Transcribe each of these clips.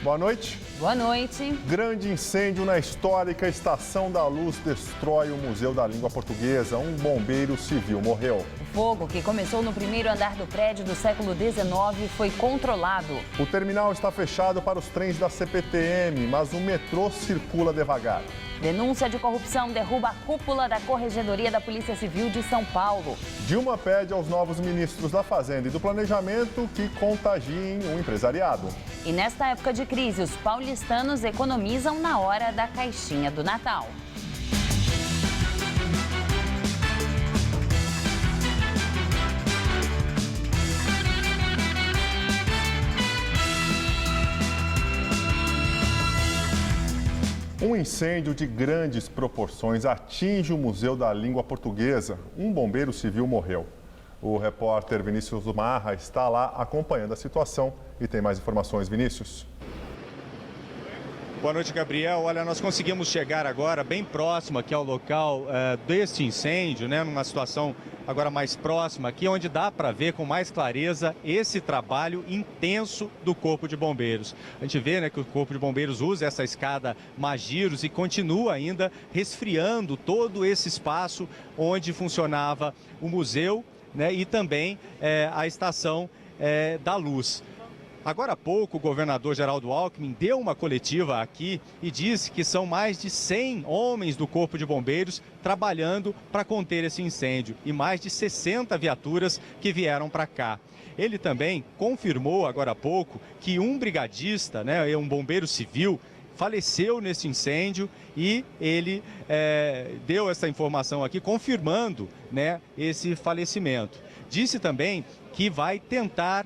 Boa noite. Boa noite. Grande incêndio na histórica Estação da Luz destrói o Museu da Língua Portuguesa. Um bombeiro civil morreu. O fogo, que começou no primeiro andar do prédio do século XIX, foi controlado. O terminal está fechado para os trens da CPTM, mas o metrô circula devagar. Denúncia de corrupção derruba a cúpula da Corregedoria da Polícia Civil de São Paulo. Dilma pede aos novos ministros da Fazenda e do Planejamento que contagiem o empresariado. E nesta época de crise, os paulistanos economizam na hora da caixinha do Natal. Um incêndio de grandes proporções atinge o Museu da Língua Portuguesa. Um bombeiro civil morreu. O repórter Vinícius Marra está lá acompanhando a situação e tem mais informações. Vinícius. Boa noite, Gabriel. Olha, nós conseguimos chegar agora bem próximo aqui ao local deste incêndio, né? Numa situação agora mais próxima aqui, onde dá para ver com mais clareza esse trabalho intenso do Corpo de Bombeiros. A gente vê, né, que o Corpo de Bombeiros usa essa escada Magiros e continua ainda resfriando todo esse espaço onde funcionava o museu, né, e também a Estação da Luz. Agora há pouco, o governador Geraldo Alckmin deu uma coletiva aqui e disse que são mais de 100 homens do Corpo de Bombeiros trabalhando para conter esse incêndio e mais de 60 viaturas que vieram para cá. Ele também confirmou agora há pouco que um brigadista, né, um bombeiro civil, faleceu nesse incêndio e ele deu essa informação aqui confirmando, né, esse falecimento. Disse também que vai tentar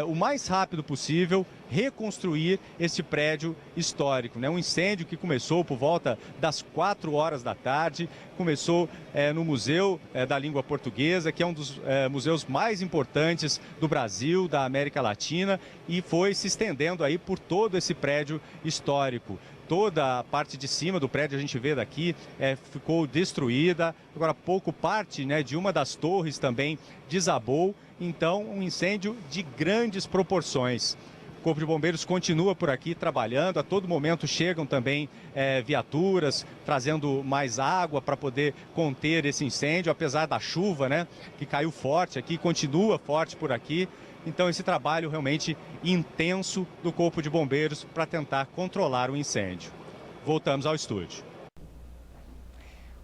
o mais rápido possível reconstruir esse prédio histórico, né? Um incêndio que começou por volta das 4 horas da tarde, começou no Museu da Língua Portuguesa, que é um dos museus mais importantes do Brasil, da América Latina, e foi se estendendo aí por todo esse prédio histórico. Toda a parte de cima do prédio, a gente vê daqui, ficou destruída. Agora há pouco, parte, né, de uma das torres também desabou. Então, um incêndio de grandes proporções. O Corpo de Bombeiros continua por aqui trabalhando. A todo momento chegam também viaturas, trazendo mais água para poder conter esse incêndio, apesar da chuva, né, que caiu forte aqui, continua forte por aqui. Então, esse trabalho realmente intenso do Corpo de Bombeiros para tentar controlar o incêndio. Voltamos ao estúdio.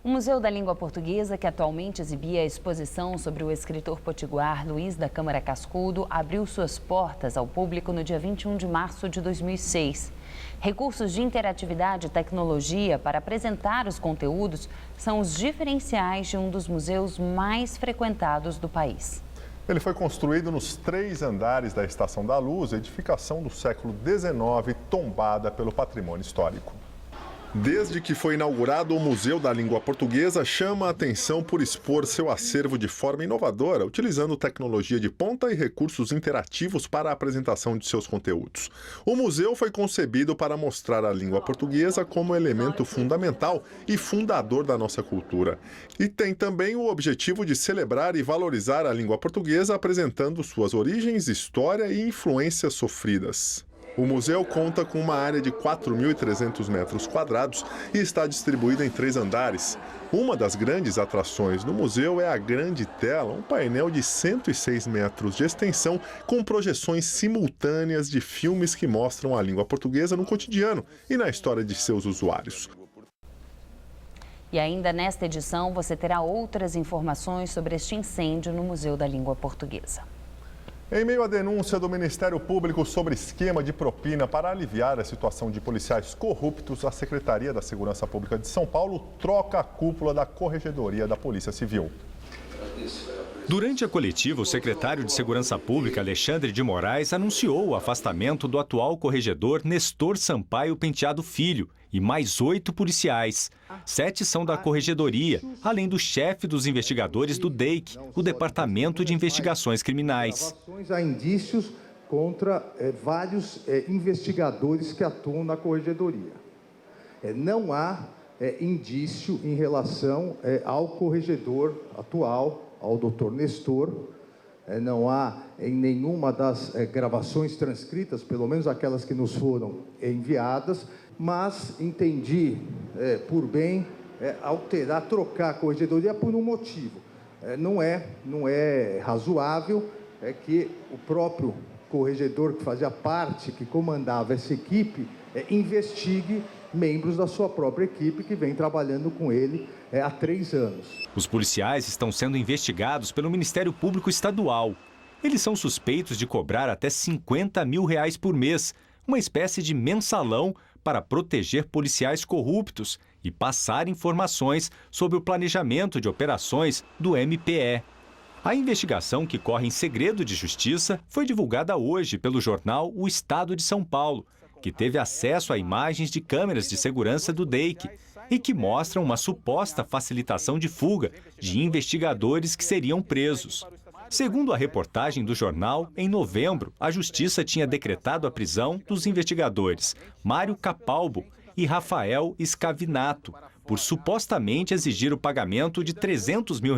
O Museu da Língua Portuguesa, que atualmente exibia a exposição sobre o escritor potiguar Luís da Câmara Cascudo, abriu suas portas ao público no dia 21 de março de 2006. Recursos de interatividade e tecnologia para apresentar os conteúdos são os diferenciais de um dos museus mais frequentados do país. Ele foi construído nos 3 andares da Estação da Luz, edificação do século XIX, tombada pelo patrimônio histórico. Desde que foi inaugurado, o Museu da Língua Portuguesa chama a atenção por expor seu acervo de forma inovadora, utilizando tecnologia de ponta e recursos interativos para a apresentação de seus conteúdos. O museu foi concebido para mostrar a língua portuguesa como elemento fundamental e fundador da nossa cultura. E tem também o objetivo de celebrar e valorizar a língua portuguesa, apresentando suas origens, história e influências sofridas. O museu conta com uma área de 4.300 metros quadrados e está distribuído em 3 andares. Uma das grandes atrações do museu é a grande tela, um painel de 106 metros de extensão com projeções simultâneas de filmes que mostram a língua portuguesa no cotidiano e na história de seus usuários. E ainda nesta edição você terá outras informações sobre este incêndio no Museu da Língua Portuguesa. Em meio à denúncia do Ministério Público sobre esquema de propina para aliviar a situação de policiais corruptos, a Secretaria da Segurança Pública de São Paulo troca a cúpula da Corregedoria da Polícia Civil. Durante a coletiva, o secretário de Segurança Pública, Alexandre de Moraes, anunciou o afastamento do atual corregedor Nestor Sampaio Penteado Filho e mais 8 policiais. 7 são da Corregedoria, além do chefe dos investigadores do DEIC, o Departamento de Investigações Criminais. Há indícios contra vários investigadores que atuam na Corregedoria. Não há indício em relação ao corregedor atual, ao doutor Nestor, não há em nenhuma das gravações transcritas, pelo menos aquelas que nos foram enviadas, mas entendi por bem alterar, trocar a corregedoria por um motivo. Não é razoável que o próprio corregedor que fazia parte, que comandava essa equipe, investigue membros da sua própria equipe que vem trabalhando com ele há 3 anos. Os policiais estão sendo investigados pelo Ministério Público Estadual. Eles são suspeitos de cobrar até R$50 mil por mês, uma espécie de mensalão para proteger policiais corruptos e passar informações sobre o planejamento de operações do MPE. A investigação, que corre em segredo de justiça, foi divulgada hoje pelo jornal O Estado de São Paulo, que teve acesso a imagens de câmeras de segurança do DEIC e que mostram uma suposta facilitação de fuga de investigadores que seriam presos. Segundo a reportagem do jornal, em novembro, a Justiça tinha decretado a prisão dos investigadores Mário Capalbo e Rafael Scavinato, por supostamente exigir o pagamento de R$300 mil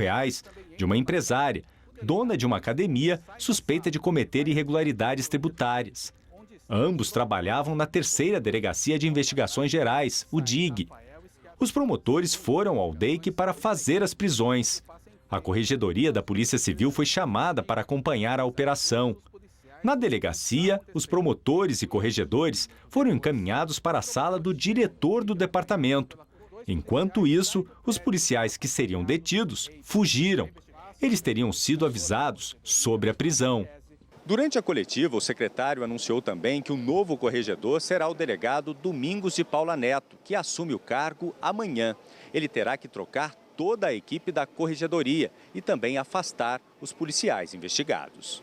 de uma empresária, dona de uma academia, suspeita de cometer irregularidades tributárias. Ambos trabalhavam na 3ª Delegacia de Investigações Gerais, o DIG. Os promotores foram ao DEIC para fazer as prisões. A Corregedoria da Polícia Civil foi chamada para acompanhar a operação. Na delegacia, os promotores e corregedores foram encaminhados para a sala do diretor do departamento. Enquanto isso, os policiais que seriam detidos fugiram. Eles teriam sido avisados sobre a prisão. Durante a coletiva, o secretário anunciou também que o novo corregedor será o delegado Domingos de Paula Neto, que assume o cargo amanhã. Ele terá que trocar toda a equipe da corregedoria e também afastar os policiais investigados.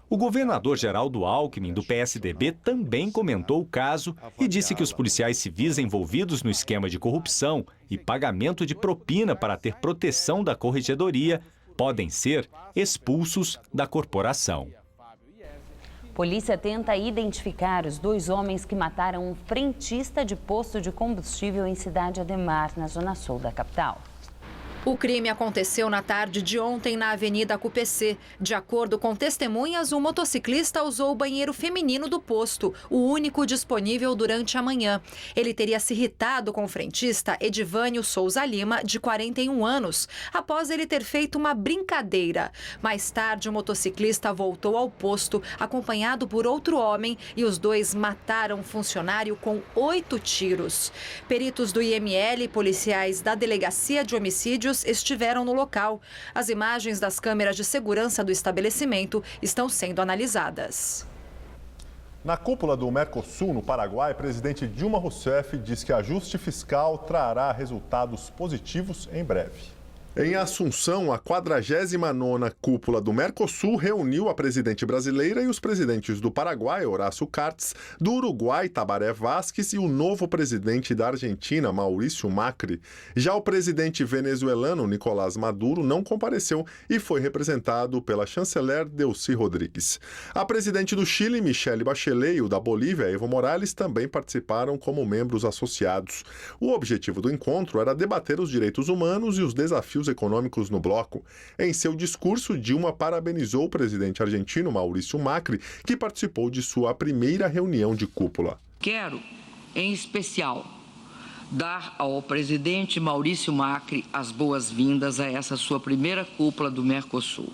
O governador Geraldo Alckmin, do PSDB, também comentou o caso e disse que os policiais civis envolvidos no esquema de corrupção e pagamento de propina para ter proteção da corregedoria podem ser expulsos da corporação. Polícia tenta identificar os 2 homens que mataram um frentista de posto de combustível em Cidade Ademar, na zona sul da capital. O crime aconteceu na tarde de ontem na Avenida CUPC. De acordo com testemunhas, o motociclista usou o banheiro feminino do posto, o único disponível durante a manhã. Ele teria se irritado com o frentista Edivânio Souza Lima, de 41 anos, após ele ter feito uma brincadeira. Mais tarde, o motociclista voltou ao posto, acompanhado por outro homem, e os 2 mataram o funcionário com 8 tiros. Peritos do IML e policiais da Delegacia de Homicídios estiveram no local. As imagens das câmeras de segurança do estabelecimento estão sendo analisadas. Na cúpula do Mercosul, no Paraguai, presidente Dilma Rousseff diz que ajuste fiscal trará resultados positivos em breve. Em Assunção, a 49ª cúpula do Mercosul reuniu a presidente brasileira e os presidentes do Paraguai, Horácio Cartes, do Uruguai, Tabaré Vázquez, e o novo presidente da Argentina, Maurício Macri. Já o presidente venezuelano, Nicolás Maduro, não compareceu e foi representado pela chanceler Delcy Rodrigues. A presidente do Chile, Michelle Bachelet, e o da Bolívia, Evo Morales, também participaram como membros associados. O objetivo do encontro era debater os direitos humanos e os desafios econômicos no bloco. Em seu discurso, Dilma parabenizou o presidente argentino Maurício Macri, que participou de sua primeira reunião de cúpula. Quero, em especial, dar ao presidente Maurício Macri as boas-vindas a essa sua primeira cúpula do Mercosul.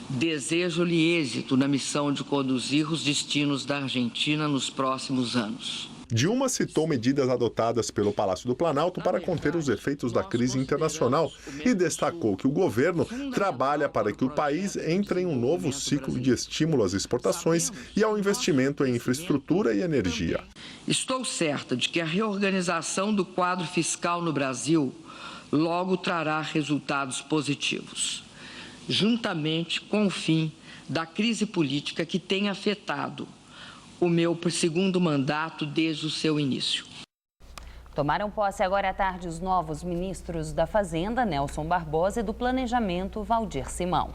Desejo-lhe êxito na missão de conduzir os destinos da Argentina nos próximos anos. Dilma citou medidas adotadas pelo Palácio do Planalto para conter os efeitos da crise internacional e destacou que o governo trabalha para que o país entre em um novo ciclo de estímulo às exportações e ao investimento em infraestrutura e energia. Estou certa de que a reorganização do quadro fiscal no Brasil logo trará resultados positivos, juntamente com o fim da crise política que tem afetado o meu segundo mandato desde o seu início. Tomaram posse agora à tarde os novos ministros da Fazenda, Nelson Barbosa, e do Planejamento, Valdir Simão.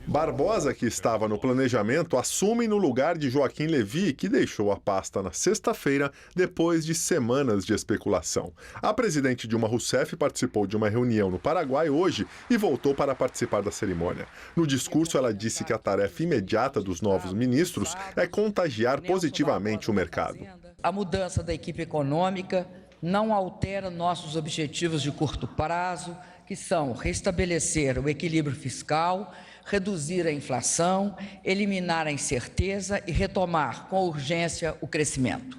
Barbosa, que estava no planejamento, assume no lugar de Joaquim Levy, que deixou a pasta na sexta-feira, depois de semanas de especulação. A presidente Dilma Rousseff participou de uma reunião no Paraguai hoje e voltou para participar da cerimônia. No discurso, ela disse que a tarefa imediata dos novos ministros é contagiar positivamente o mercado. A mudança da equipe econômica não altera nossos objetivos de curto prazo, que são restabelecer o equilíbrio fiscal, reduzir a inflação, eliminar a incerteza e retomar com urgência o crescimento.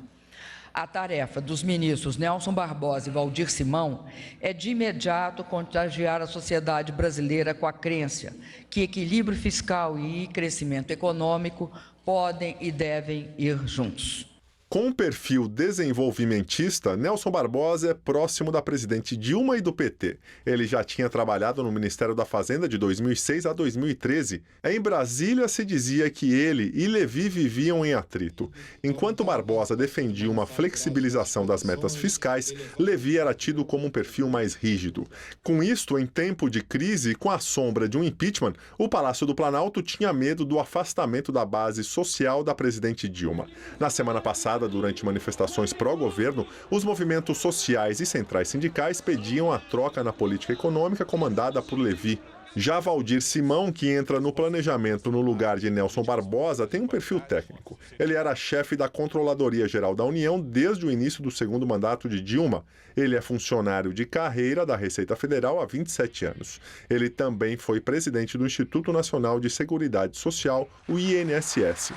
A tarefa dos ministros Nelson Barbosa e Valdir Simão é de imediato contagiar a sociedade brasileira com a crença que equilíbrio fiscal e crescimento econômico podem e devem ir juntos. Com um perfil desenvolvimentista, Nelson Barbosa é próximo da presidente Dilma e do PT. Ele já tinha trabalhado no Ministério da Fazenda de 2006 a 2013. Em Brasília, se dizia que ele e Levy viviam em atrito. Enquanto Barbosa defendia uma flexibilização das metas fiscais, Levy era tido como um perfil mais rígido. Com isto, em tempo de crise e com a sombra de um impeachment, o Palácio do Planalto tinha medo do afastamento da base social da presidente Dilma. Na semana passada, durante manifestações pró-governo, os movimentos sociais e centrais sindicais pediam a troca na política econômica comandada por Levy. Já Valdir Simão, que entra no planejamento no lugar de Nelson Barbosa, tem um perfil técnico. Ele era chefe da Controladoria Geral da União desde o início do segundo mandato de Dilma. Ele é funcionário de carreira da Receita Federal há 27 anos. Ele também foi presidente do Instituto Nacional de Seguridade Social, o INSS.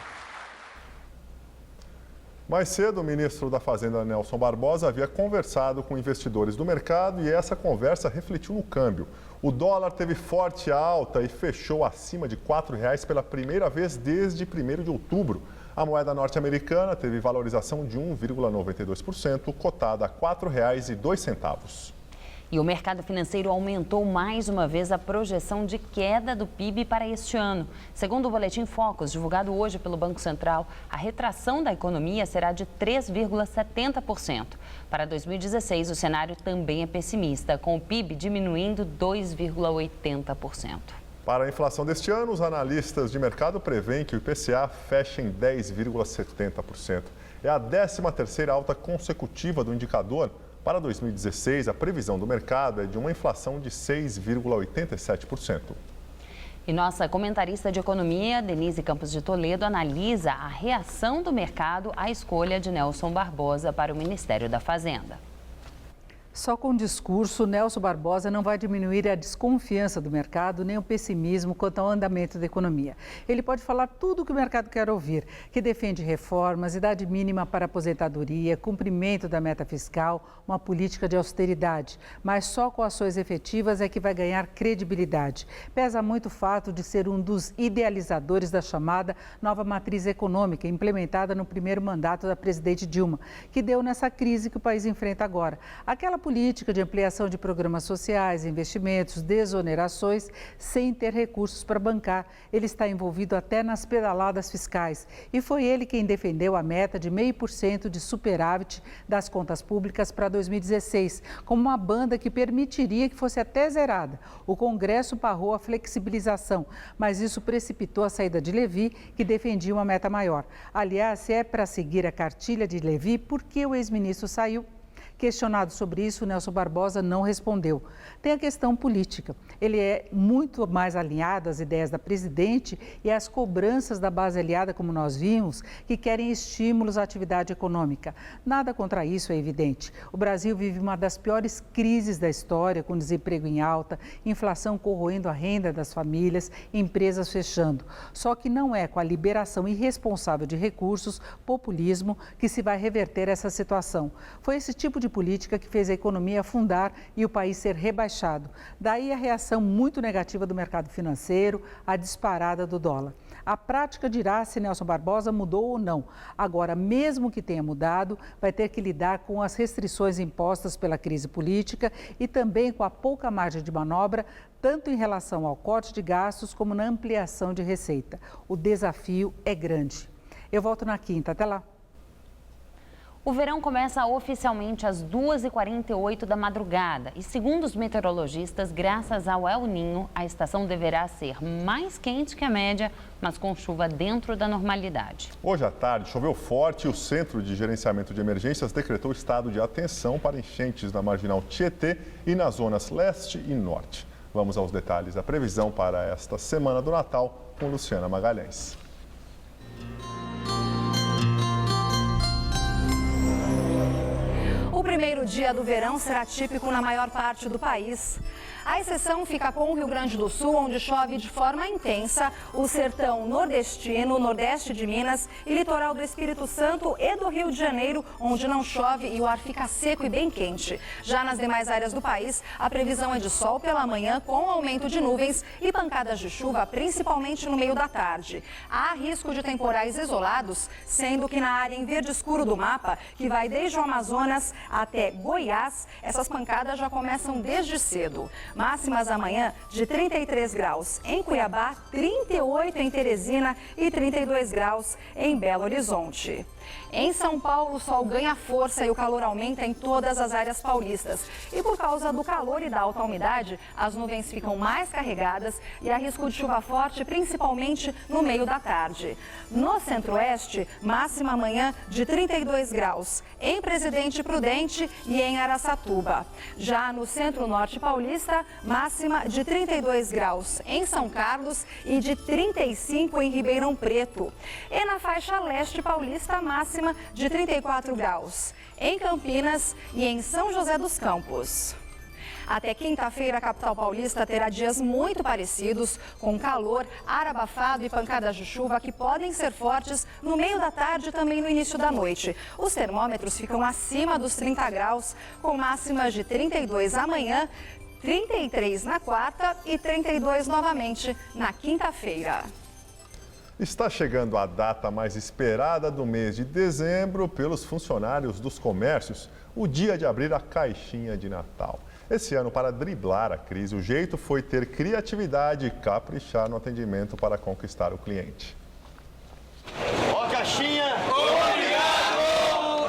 Mais cedo, o ministro da Fazenda, Nelson Barbosa, havia conversado com investidores do mercado e essa conversa refletiu no câmbio. O dólar teve forte alta e fechou acima de R$ 4,00 pela primeira vez desde 1º de outubro. A moeda norte-americana teve valorização de 1,92%, cotada a R$ 4,02. E o mercado financeiro aumentou mais uma vez a projeção de queda do PIB para este ano. Segundo o Boletim Focus, divulgado hoje pelo Banco Central, a retração da economia será de 3,70%. Para 2016, o cenário também é pessimista, com o PIB diminuindo 2,80%. Para a inflação deste ano, os analistas de mercado prevêem que o IPCA feche em 10,70%. É a 13ª alta consecutiva do indicador. Para 2016, a previsão do mercado é de uma inflação de 6,87%. E nossa comentarista de economia, Denise Campos de Toledo, analisa a reação do mercado à escolha de Nelson Barbosa para o Ministério da Fazenda. Só com o discurso, Nelson Barbosa não vai diminuir a desconfiança do mercado nem o pessimismo quanto ao andamento da economia. Ele pode falar tudo o que o mercado quer ouvir, que defende reformas, idade mínima para aposentadoria, cumprimento da meta fiscal, uma política de austeridade. Mas só com ações efetivas é que vai ganhar credibilidade. Pesa muito o fato de ser um dos idealizadores da chamada nova matriz econômica, implementada no primeiro mandato da presidente Dilma, que deu nessa crise que o país enfrenta agora. Aquela política de ampliação de programas sociais, investimentos, desonerações, sem ter recursos para bancar. Ele está envolvido até nas pedaladas fiscais. E foi ele quem defendeu a meta de 0,5% de superávit das contas públicas para 2016, como uma banda que permitiria que fosse até zerada. O Congresso barrou a flexibilização, mas isso precipitou a saída de Levy, que defendia uma meta maior. Aliás, se é para seguir a cartilha de Levy, por que o ex-ministro saiu? Questionado sobre isso, Nelson Barbosa não respondeu. Tem a questão política. Ele é muito mais alinhado às ideias da presidente e às cobranças da base aliada, como nós vimos, que querem estímulos à atividade econômica. Nada contra isso, é evidente. O Brasil vive uma das piores crises da história, com desemprego em alta, inflação corroendo a renda das famílias, empresas fechando. Só que não é com a liberação irresponsável de recursos, populismo, que se vai reverter essa situação. Foi esse tipo de política que fez a economia afundar e o país ser rebaixado. Daí a reação muito negativa do mercado financeiro, a disparada do dólar. A prática dirá se Nelson Barbosa mudou ou não. Agora, mesmo que tenha mudado, vai ter que lidar com as restrições impostas pela crise política e também com a pouca margem de manobra, tanto em relação ao corte de gastos como na ampliação de receita. O desafio é grande. Eu volto na quinta. Até lá. O verão começa oficialmente às 2h48 da madrugada e, segundo os meteorologistas, graças ao El Niño, a estação deverá ser mais quente que a média, mas com chuva dentro da normalidade. Hoje à tarde choveu forte e o Centro de Gerenciamento de Emergências decretou estado de atenção para enchentes na Marginal Tietê e nas zonas leste e norte. Vamos aos detalhes da previsão para esta semana do Natal com Luciana Magalhães. O primeiro dia do verão será típico na maior parte do país. A exceção fica com o Rio Grande do Sul, onde chove de forma intensa, o sertão nordestino, nordeste de Minas e litoral do Espírito Santo e do Rio de Janeiro, onde não chove e o ar fica seco e bem quente. Já nas demais áreas do país, a previsão é de sol pela manhã, com aumento de nuvens e pancadas de chuva, principalmente no meio da tarde. Há risco de temporais isolados, sendo que na área em verde escuro do mapa, que vai desde o Amazonas até Goiás, essas pancadas já começam desde cedo. Máximas amanhã de 33 graus em Cuiabá, 38 em Teresina e 32 graus em Belo Horizonte. Em São Paulo, o sol ganha força e o calor aumenta em todas as áreas paulistas. E por causa do calor e da alta umidade, as nuvens ficam mais carregadas e há risco de chuva forte, principalmente no meio da tarde. No centro-oeste, máxima amanhã de 32 graus em Presidente Prudente e em Araçatuba. Já no centro-norte paulista, máxima de 32 graus em São Carlos e de 35 em Ribeirão Preto. E na faixa leste paulista, máxima de 34 graus em Campinas e em São José dos Campos. Até quinta-feira, a capital paulista terá dias muito parecidos, com calor, ar abafado e pancadas de chuva que podem ser fortes no meio da tarde e também no início da noite. Os termômetros ficam acima dos 30 graus, com máximas de 32 amanhã, 33 na quarta e 32 novamente na quinta-feira. Está chegando a data mais esperada do mês de dezembro pelos funcionários dos comércios, o dia de abrir a caixinha de Natal. Esse ano, para driblar a crise, o jeito foi ter criatividade e caprichar no atendimento para conquistar o cliente. Ó a caixinha! Obrigado!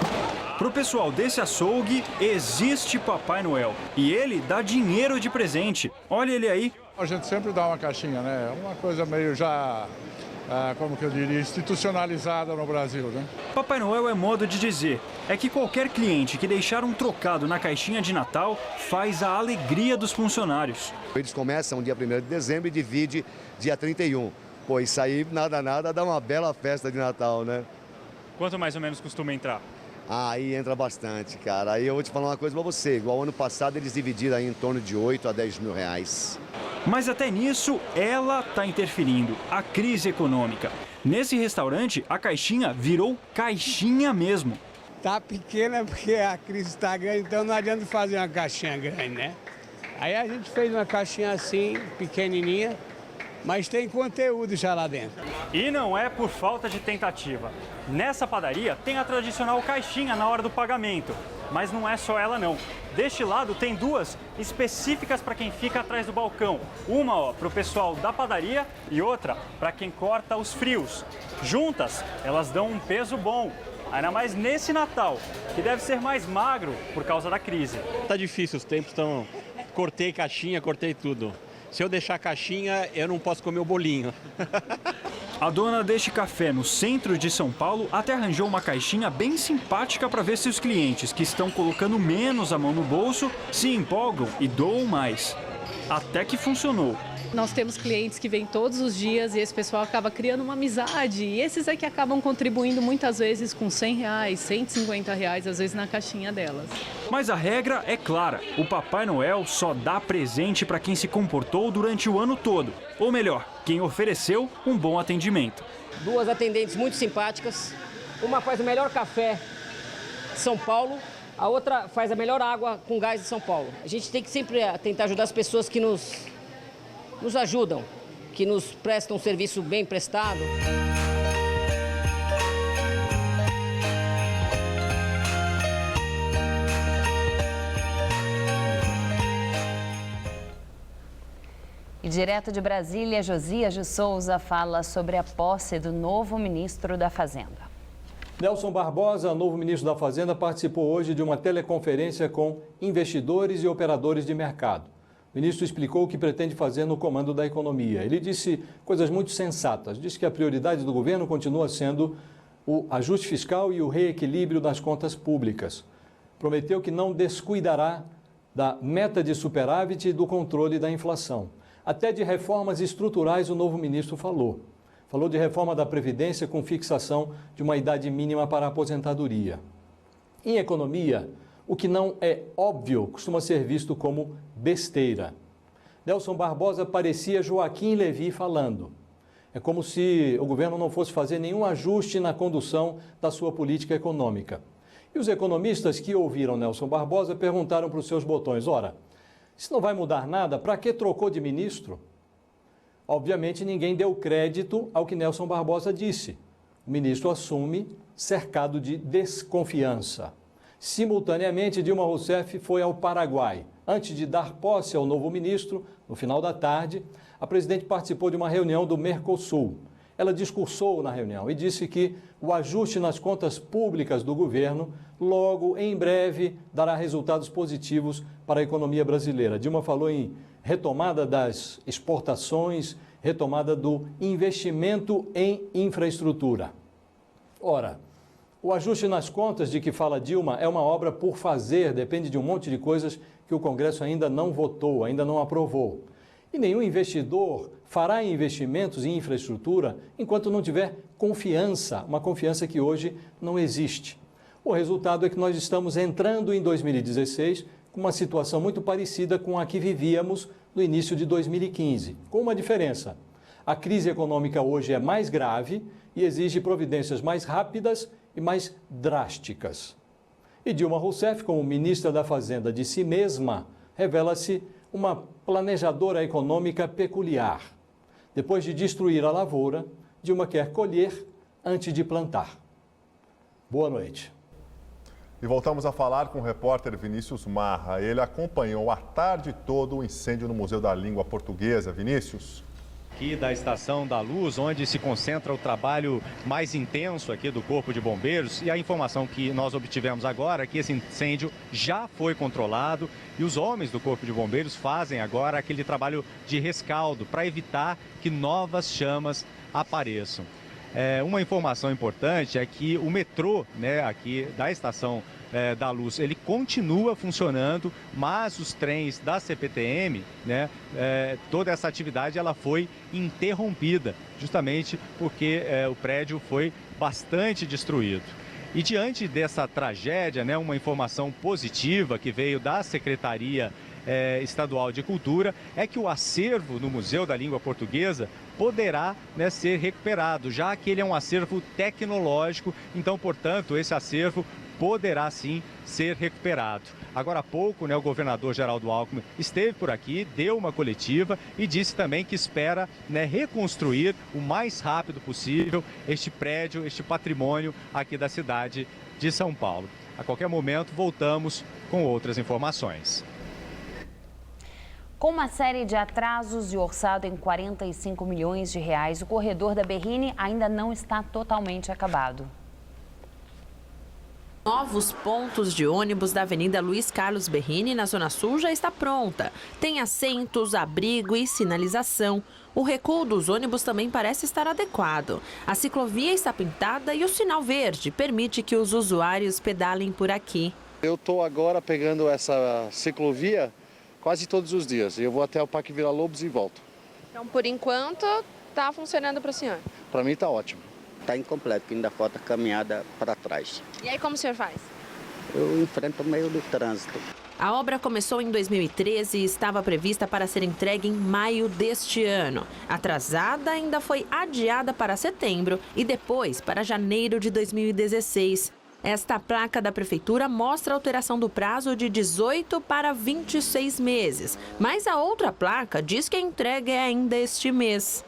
Para o pessoal desse açougue, existe Papai Noel e ele dá dinheiro de presente. Olha ele aí. A gente sempre dá uma caixinha, né? Uma coisa meio já... como que eu diria, institucionalizada no Brasil, né? Papai Noel é modo de dizer. É que qualquer cliente que deixar um trocado na caixinha de Natal faz a alegria dos funcionários. Eles começam dia 1º de dezembro e divide dia 31. Pô, isso aí, nada, dá uma bela festa de Natal, né? Quanto mais ou menos costuma entrar? Aí entra bastante, cara. Aí eu vou te falar uma coisa pra você. Igual ano passado, eles dividiram aí em torno de 8 a 10 mil reais. Mas até nisso, ela está interferindo, a crise econômica. Nesse restaurante, a caixinha virou caixinha mesmo. Tá pequena porque a crise está grande, então não adianta fazer uma caixinha grande, né? Aí a gente fez uma caixinha assim, pequenininha, mas tem conteúdo já lá dentro. E não é por falta de tentativa. Nessa padaria tem a tradicional caixinha na hora do pagamento. Mas não é só ela não. Deste lado tem duas específicas para quem fica atrás do balcão. Uma para o pessoal da padaria e outra para quem corta os frios. Juntas, elas dão um peso bom. Ainda mais nesse Natal, que deve ser mais magro por causa da crise. Tá difícil, os tempos estão... Cortei caixinha, cortei tudo. Se eu deixar a caixinha, eu não posso comer o bolinho. A dona deste café no centro de São Paulo até arranjou uma caixinha bem simpática para ver se os clientes que estão colocando menos a mão no bolso se empolgam e doam mais. Até que funcionou. Nós temos clientes que vêm todos os dias e esse pessoal acaba criando uma amizade. E esses é que acabam contribuindo muitas vezes com R$100, R$150, às vezes na caixinha delas. Mas a regra é clara. O Papai Noel só dá presente para quem se comportou durante o ano todo. Ou melhor, quem ofereceu um bom atendimento. Duas atendentes muito simpáticas. Uma faz o melhor café de São Paulo. A outra faz a melhor água com gás de São Paulo. A gente tem que sempre tentar ajudar as pessoas que nos ajudam, que nos prestam um serviço bem prestado. E direto de Brasília, Josias de Souza fala sobre a posse do novo ministro da Fazenda. Nelson Barbosa, novo ministro da Fazenda, participou hoje de uma teleconferência com investidores e operadores de mercado. O ministro explicou o que pretende fazer no comando da economia. Ele disse coisas muito sensatas. Disse que a prioridade do governo continua sendo o ajuste fiscal e o reequilíbrio das contas públicas. Prometeu que não descuidará da meta de superávit e do controle da inflação. Até de reformas estruturais o novo ministro falou. Falou de reforma da Previdência com fixação de uma idade mínima para a aposentadoria. Em economia, o que não é óbvio costuma ser visto como besteira. Nelson Barbosa parecia Joaquim Levy falando. É como se o governo não fosse fazer nenhum ajuste na condução da sua política econômica. E os economistas que ouviram Nelson Barbosa perguntaram para os seus botões, ora, se não vai mudar nada, para que trocou de ministro? Obviamente, ninguém deu crédito ao que Nelson Barbosa disse. O ministro assume cercado de desconfiança. Simultaneamente, Dilma Rousseff foi ao Paraguai. Antes de dar posse ao novo ministro, no final da tarde, a presidente participou de uma reunião do Mercosul. Ela discursou na reunião e disse que o ajuste nas contas públicas do governo logo, em breve, dará resultados positivos para a economia brasileira. Dilma falou em retomada das exportações, retomada do investimento em infraestrutura. Ora, o ajuste nas contas de que fala Dilma é uma obra por fazer, depende de um monte de coisas que o Congresso ainda não votou, ainda não aprovou. E nenhum investidor fará investimentos em infraestrutura enquanto não tiver confiança, uma confiança que hoje não existe. O resultado é que nós estamos entrando em 2016 com uma situação muito parecida com a que vivíamos no início de 2015, com uma diferença. A crise econômica hoje é mais grave e exige providências mais rápidas e mais drásticas. E Dilma Rousseff, como ministra da Fazenda de si mesma, revela-se uma planejadora econômica peculiar. Depois de destruir a lavoura, Dilma quer colher antes de plantar. Boa noite. E voltamos a falar com o repórter Vinícius Marra. Ele acompanhou a tarde toda o incêndio no Museu da Língua Portuguesa. Vinícius. Aqui da Estação da Luz, onde se concentra o trabalho mais intenso aqui do Corpo de Bombeiros. E a informação que nós obtivemos agora é que esse incêndio já foi controlado e os homens do Corpo de Bombeiros fazem agora aquele trabalho de rescaldo para evitar que novas chamas apareçam. Uma informação importante é que o metrô, aqui da Estação da Luz, ele continua funcionando, mas os trens da CPTM, toda essa atividade ela foi interrompida, justamente porque o prédio foi bastante destruído. E diante dessa tragédia, uma informação positiva que veio da Secretaria Estadual de Cultura é que o acervo no Museu da Língua Portuguesa poderá ser recuperado, já que ele é um acervo tecnológico, então, portanto, esse acervo poderá sim ser recuperado. Agora há pouco, o governador Geraldo Alckmin esteve por aqui, deu uma coletiva e disse também que espera reconstruir o mais rápido possível este prédio, este patrimônio aqui da cidade de São Paulo. A qualquer momento, voltamos com outras informações. Com uma série de atrasos e orçado em 45 milhões de reais, o corredor da Berrini ainda não está totalmente acabado. Novos pontos de ônibus da Avenida Luiz Carlos Berrini, na Zona Sul, já está pronta. Tem assentos, abrigo e sinalização. O recuo dos ônibus também parece estar adequado. A ciclovia está pintada e o sinal verde permite que os usuários pedalem por aqui. Eu estou agora pegando essa ciclovia quase todos os dias. Eu vou até o Parque Vila Lobos e volto. Então, por enquanto, está funcionando para o senhor? Para mim está ótimo. Está incompleto, que ainda falta caminhada para trás. E aí como o senhor faz? Eu enfrento o meio do trânsito. A obra começou em 2013 e estava prevista para ser entregue em maio deste ano. Atrasada, ainda foi adiada para setembro e depois para janeiro de 2016. Esta placa da prefeitura mostra a alteração do prazo de 18 para 26 meses. Mas a outra placa diz que a entrega é ainda este mês.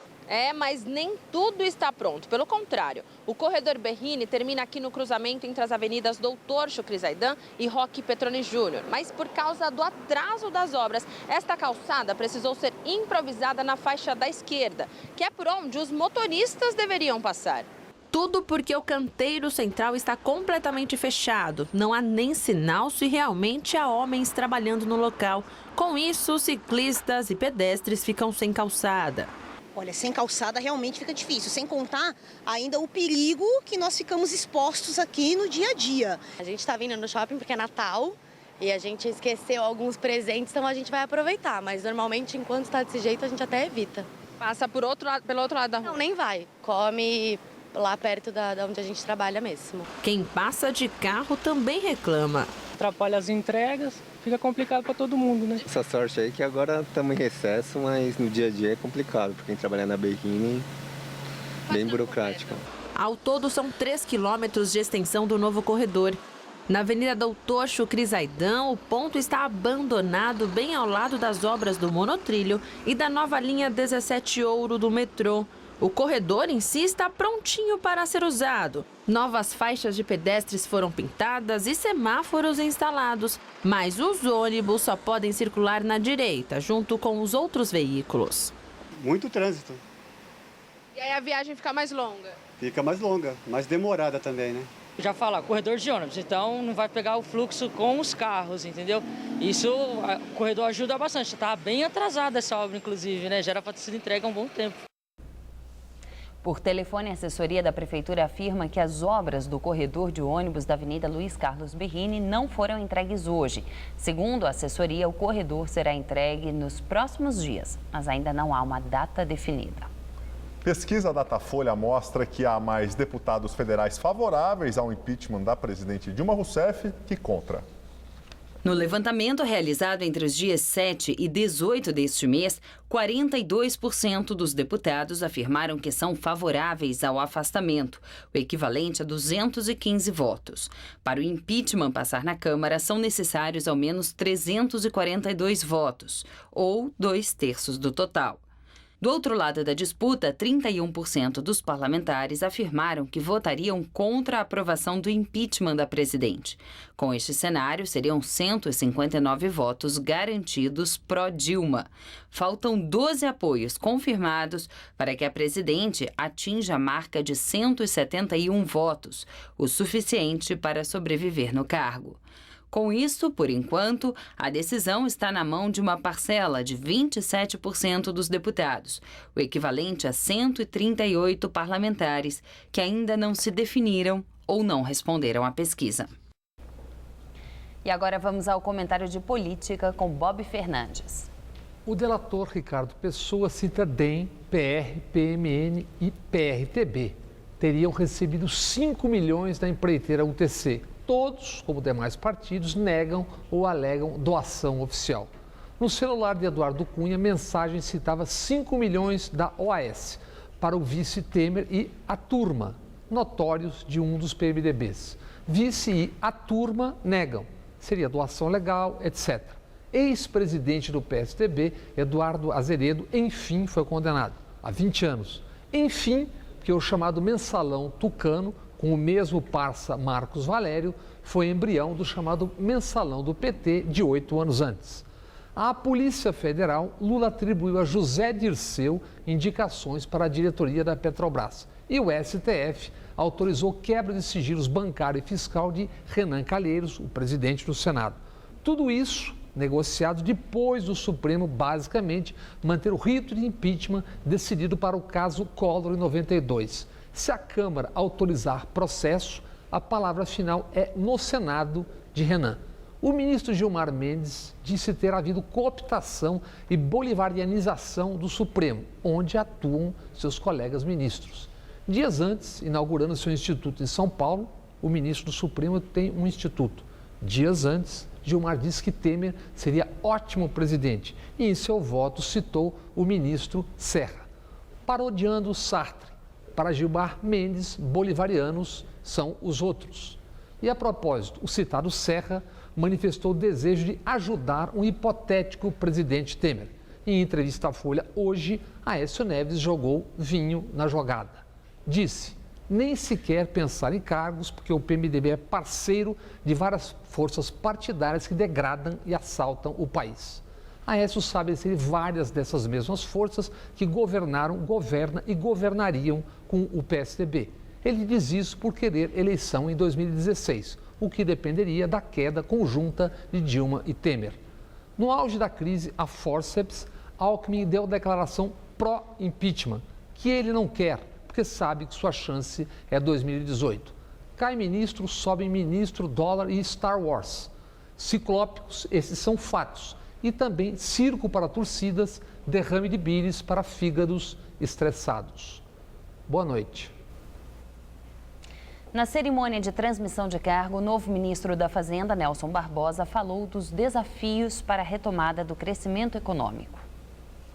Mas nem tudo está pronto. Pelo contrário, o corredor Berrini termina aqui no cruzamento entre as avenidas Doutor Chucri Zaidan e Roque Petroni Júnior. Mas por causa do atraso das obras, esta calçada precisou ser improvisada na faixa da esquerda, que é por onde os motoristas deveriam passar. Tudo porque o canteiro central está completamente fechado. Não há nem sinal se realmente há homens trabalhando no local. Com isso, ciclistas e pedestres ficam sem calçada. Olha, sem calçada realmente fica difícil, sem contar ainda o perigo que nós ficamos expostos aqui no dia a dia. A gente está vindo no shopping porque é Natal e a gente esqueceu alguns presentes, então a gente vai aproveitar. Mas normalmente, enquanto está desse jeito, a gente até evita. Passa pelo outro lado da rua? Não, nem vai. Come lá perto da onde a gente trabalha mesmo. Quem passa de carro também reclama. Atrapalha as entregas, fica complicado para todo mundo, né? Essa sorte aí que agora estamos em recesso, mas no dia a dia é complicado, porque quem trabalha na Berrini é bem burocrático. Ao todo, são 3 quilômetros de extensão do novo corredor. Na Avenida Doutor Chucrizaidan, o ponto está abandonado bem ao lado das obras do monotrilho e da nova linha 17 Ouro do metrô. O corredor em si está prontinho para ser usado. Novas faixas de pedestres foram pintadas e semáforos instalados, mas os ônibus só podem circular na direita, junto com os outros veículos. Muito trânsito. E aí a viagem fica mais longa? Fica mais longa, mais demorada também, né? Já fala, corredor de ônibus, então não vai pegar o fluxo com os carros, entendeu? Isso, o corredor ajuda bastante. Está bem atrasada essa obra, inclusive, né? Já era para ter sido entregue há um bom tempo. Por telefone, a assessoria da Prefeitura afirma que as obras do corredor de ônibus da Avenida Luiz Carlos Berrini não foram entregues hoje. Segundo a assessoria, o corredor será entregue nos próximos dias, mas ainda não há uma data definida. Pesquisa Datafolha mostra que há mais deputados federais favoráveis ao impeachment da presidente Dilma Rousseff que contra. No levantamento realizado entre os dias 7 e 18 deste mês, 42% dos deputados afirmaram que são favoráveis ao afastamento, o equivalente a 215 votos. Para o impeachment passar na Câmara, são necessários ao menos 342 votos, ou 2/3 do total. Do outro lado da disputa, 31% dos parlamentares afirmaram que votariam contra a aprovação do impeachment da presidente. Com este cenário, seriam 159 votos garantidos pró-Dilma. Faltam 12 apoios confirmados para que a presidente atinja a marca de 171 votos, o suficiente para sobreviver no cargo. Com isso, por enquanto, a decisão está na mão de uma parcela de 27% dos deputados, o equivalente a 138 parlamentares que ainda não se definiram ou não responderam à pesquisa. E agora vamos ao comentário de política com Bob Fernandes. O delator Ricardo Pessoa cita DEM, PR, PMN e PRTB. Teriam recebido 5 milhões da empreiteira UTC. Todos, como demais partidos, negam ou alegam doação oficial. No celular de Eduardo Cunha, a mensagem citava 5 milhões da OAS para o vice Temer e a turma, notórios de um dos PMDBs. Vice e a turma negam. Seria doação legal, etc. Ex-presidente do PSDB, Eduardo Azeredo, enfim foi condenado a 20 anos. Enfim, porque o chamado mensalão tucano, com o mesmo parça Marcos Valério, foi embrião do chamado mensalão do PT de 8 anos antes. À Polícia Federal, Lula atribuiu a José Dirceu indicações para a diretoria da Petrobras. E o STF autorizou quebra de sigilos bancário e fiscal de Renan Calheiros, o presidente do Senado. Tudo isso negociado depois do Supremo, basicamente, manter o rito de impeachment decidido para o caso Collor em 92. Se a Câmara autorizar processo, a palavra final é no Senado de Renan. O ministro Gilmar Mendes disse ter havido cooptação e bolivarianização do Supremo, onde atuam seus colegas ministros. Dias antes, inaugurando seu instituto em São Paulo, o ministro do Supremo tem um instituto. Dias antes, Gilmar disse que Temer seria ótimo presidente e em seu voto citou o ministro Serra. Parodiando Sartre, para Gilmar Mendes, bolivarianos são os outros. E a propósito, o citado Serra manifestou o desejo de ajudar um hipotético presidente Temer. Em entrevista à Folha hoje, Aécio Neves jogou vinho na jogada. Disse, nem sequer pensar em cargos, porque o PMDB é parceiro de várias forças partidárias que degradam e assaltam o país. Aécio sabe ser várias dessas mesmas forças que governaram, governam e governariam com o PSDB. Ele diz isso por querer eleição em 2016, o que dependeria da queda conjunta de Dilma e Temer. No auge da crise, a forceps, Alckmin deu declaração pró-impeachment, que ele não quer, porque sabe que sua chance é 2018. Cai ministro, sobe ministro, dólar e Star Wars. Ciclópicos, esses são fatos. E também circo para torcidas, derrame de bires para fígados estressados. Boa noite. Na cerimônia de transmissão de cargo, o novo ministro da Fazenda, Nelson Barbosa, falou dos desafios para a retomada do crescimento econômico.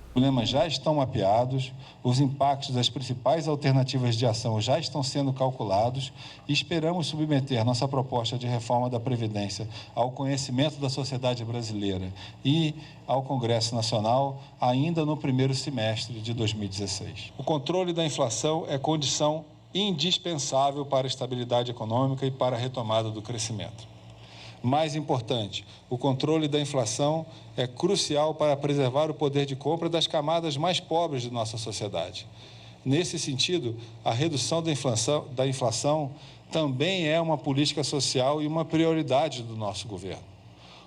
Os problemas já estão mapeados, os impactos das principais alternativas de ação já estão sendo calculados e esperamos submeter nossa proposta de reforma da Previdência ao conhecimento da sociedade brasileira e ao Congresso Nacional ainda no primeiro semestre de 2016. O controle da inflação é condição indispensável para a estabilidade econômica e para a retomada do crescimento. Mais importante, o controle da inflação é crucial para preservar o poder de compra das camadas mais pobres de nossa sociedade. Nesse sentido, a redução da inflação também é uma política social e uma prioridade do nosso governo.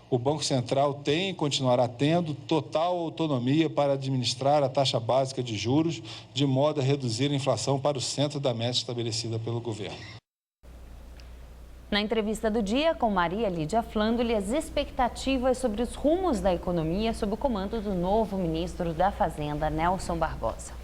O Banco Central tem e continuará tendo total autonomia para administrar a taxa básica de juros, de modo a reduzir a inflação para o centro da meta estabelecida pelo governo. Na entrevista do dia com Maria Lídia Flandoli, as expectativas sobre os rumos da economia sob o comando do novo ministro da Fazenda, Nelson Barbosa.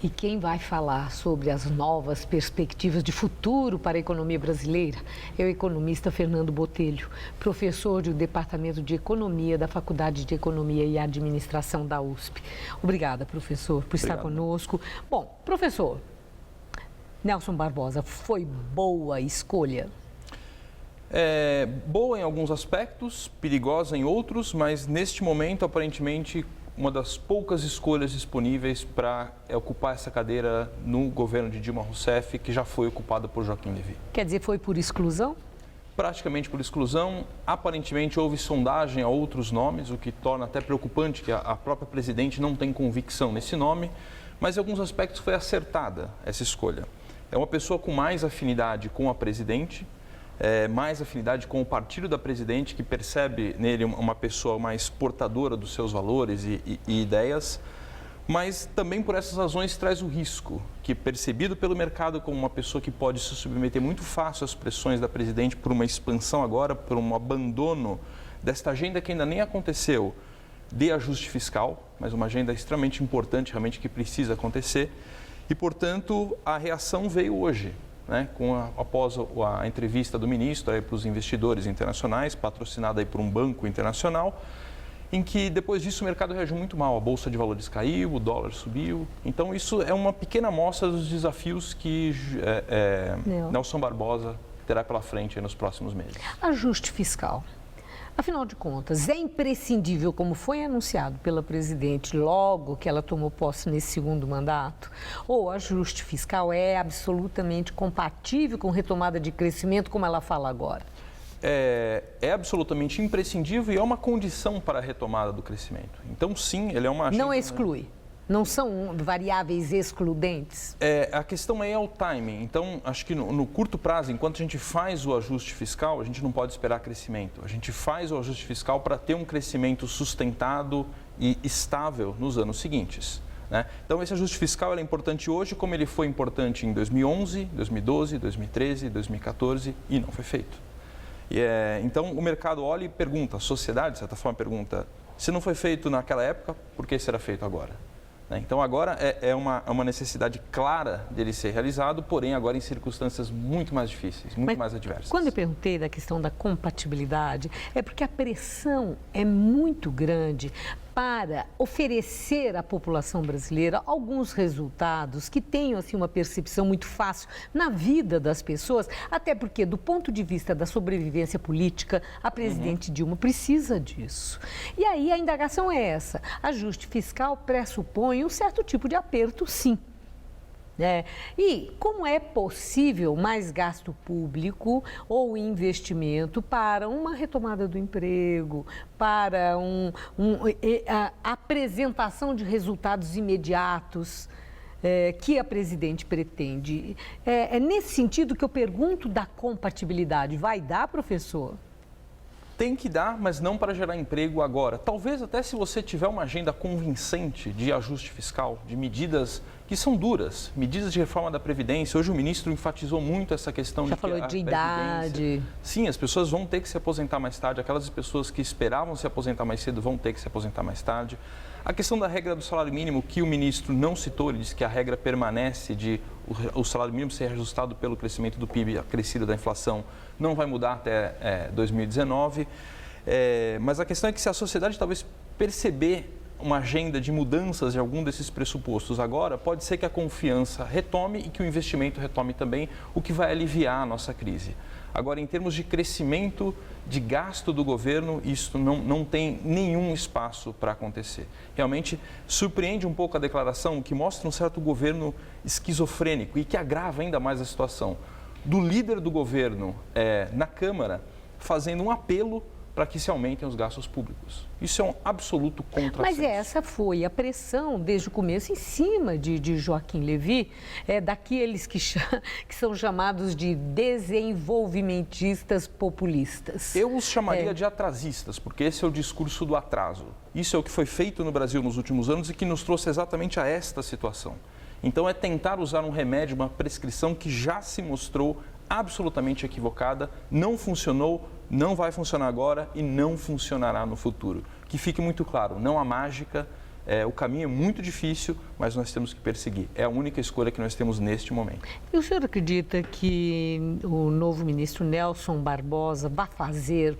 E quem vai falar sobre as novas perspectivas de futuro para a economia brasileira é o economista Fernando Botelho, professor do Departamento de Economia da Faculdade de Economia e Administração da USP. Obrigada, professor, por estar conosco. Bom, professor, Nelson Barbosa, foi boa escolha? É boa em alguns aspectos, perigosa em outros, mas neste momento, aparentemente, uma das poucas escolhas disponíveis para ocupar essa cadeira no governo de Dilma Rousseff, que já foi ocupada por Joaquim Levy. Quer dizer, foi por exclusão? Praticamente por exclusão. Aparentemente houve sondagem a outros nomes, o que torna até preocupante que a própria presidente não tem convicção nesse nome, mas em alguns aspectos foi acertada essa escolha. É uma pessoa com mais afinidade com a presidente, mais afinidade com o partido da presidente, que percebe nele uma pessoa mais portadora dos seus valores e ideias, mas também por essas razões traz o risco, que percebido pelo mercado como uma pessoa que pode se submeter muito fácil às pressões da presidente por uma expansão agora, por um abandono desta agenda que ainda nem aconteceu, de ajuste fiscal, mas uma agenda extremamente importante, realmente que precisa acontecer, e portanto a reação veio hoje. Né, após a entrevista do ministro para os investidores internacionais, patrocinada aí por um banco internacional, em que depois disso o mercado reagiu muito mal. A Bolsa de Valores caiu, o dólar subiu. Então isso é uma pequena amostra dos desafios que Nelson Barbosa terá pela frente nos próximos meses. Ajuste fiscal. Afinal de contas, é imprescindível, como foi anunciado pela presidente logo que ela tomou posse nesse segundo mandato, ou o ajuste fiscal é absolutamente compatível com retomada de crescimento, como ela fala agora? É absolutamente imprescindível e é uma condição para a retomada do crescimento. Então, sim, ele é uma agenda... Não exclui? Não são variáveis excludentes? A questão aí é o timing. Então, acho que no curto prazo, enquanto a gente faz o ajuste fiscal, a gente não pode esperar crescimento. A gente faz o ajuste fiscal para ter um crescimento sustentado e estável nos anos seguintes. Né? Então, esse ajuste fiscal é importante hoje, como ele foi importante em 2011, 2012, 2013, 2014 e não foi feito. Então, o mercado olha e pergunta, a sociedade, de certa forma, pergunta, se não foi feito naquela época, por que será feito agora? Então, agora é uma necessidade clara dele ser realizado, porém, agora em circunstâncias muito mais difíceis, muito mais adversas. Quando eu perguntei da questão da compatibilidade, é porque a pressão é muito grande para oferecer à população brasileira alguns resultados que tenham assim, uma percepção muito fácil na vida das pessoas, até porque, do ponto de vista da sobrevivência política, a presidente Dilma precisa disso. E aí a indagação é essa: ajuste fiscal pressupõe um certo tipo de aperto, sim. E como é possível mais gasto público ou investimento para uma retomada do emprego, para a apresentação de resultados imediatos? que a presidente pretende. É nesse sentido que eu pergunto da compatibilidade. Vai dar, professor? Tem que dar, mas não para gerar emprego agora. Talvez até se você tiver uma agenda convincente de ajuste fiscal, de medidas que são duras, medidas de reforma da Previdência. Hoje o ministro enfatizou muito essa questão Já falou de idade. Sim, as pessoas vão ter que se aposentar mais tarde. Aquelas pessoas que esperavam se aposentar mais cedo vão ter que se aposentar mais tarde. A questão da regra do salário mínimo, que o ministro não citou, ele disse que a regra permanece de o salário mínimo ser ajustado pelo crescimento do PIB, acrescido da inflação, não vai mudar até 2019. Mas a questão é que se a sociedade talvez perceber uma agenda de mudanças de algum desses pressupostos agora, pode ser que a confiança retome e que o investimento retome também, o que vai aliviar a nossa crise. Agora, em termos de crescimento de gasto do governo, isso não tem nenhum espaço para acontecer. Realmente, surpreende um pouco a declaração, que mostra um certo governo esquizofrênico e que agrava ainda mais a situação do líder do governo na Câmara, fazendo um apelo para que se aumentem os gastos públicos. Isso é um absoluto contrassenso. Mas essa foi a pressão, desde o começo, em cima de Joaquim Levy, daqueles que são chamados de desenvolvimentistas populistas. Eu os chamaria de atrasistas, porque esse é o discurso do atraso. Isso é o que foi feito no Brasil nos últimos anos e que nos trouxe exatamente a esta situação. Então, é tentar usar um remédio, uma prescrição que já se mostrou absolutamente equivocada, não funcionou, não vai funcionar agora e não funcionará no futuro. Que fique muito claro, não há mágica, o caminho é muito difícil, mas nós temos que perseguir. É a única escolha que nós temos neste momento. E o senhor acredita que o novo ministro Nelson Barbosa vai fazer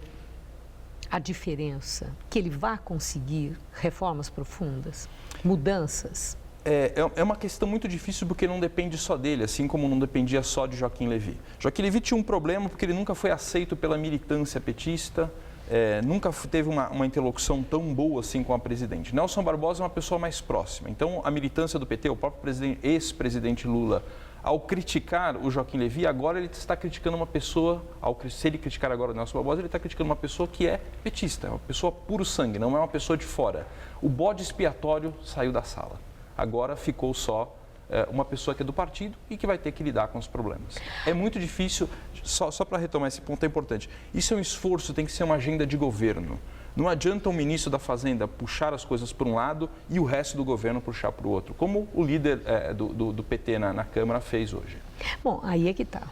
a diferença? Que ele vai conseguir reformas profundas, mudanças? É uma questão muito difícil porque não depende só dele, assim como não dependia só de Joaquim Levy. Joaquim Levy tinha um problema porque ele nunca foi aceito pela militância petista, nunca teve uma interlocução tão boa assim com a presidente. Nelson Barbosa é uma pessoa mais próxima. Então, a militância do PT, o próprio ex-presidente Lula, ao criticar o Joaquim Levy, agora ele está criticando uma pessoa, se ele criticar agora o Nelson Barbosa, ele está criticando uma pessoa que é petista, é uma pessoa puro sangue, não é uma pessoa de fora. O bode expiatório saiu da sala. Agora ficou só uma pessoa que é do partido e que vai ter que lidar com os problemas. É muito difícil, só para retomar esse ponto é importante, isso é um esforço, tem que ser uma agenda de governo. Não adianta o ministro da Fazenda puxar as coisas por um lado e o resto do governo puxar para o outro, como o líder do PT na Câmara fez hoje. Bom, aí é que está.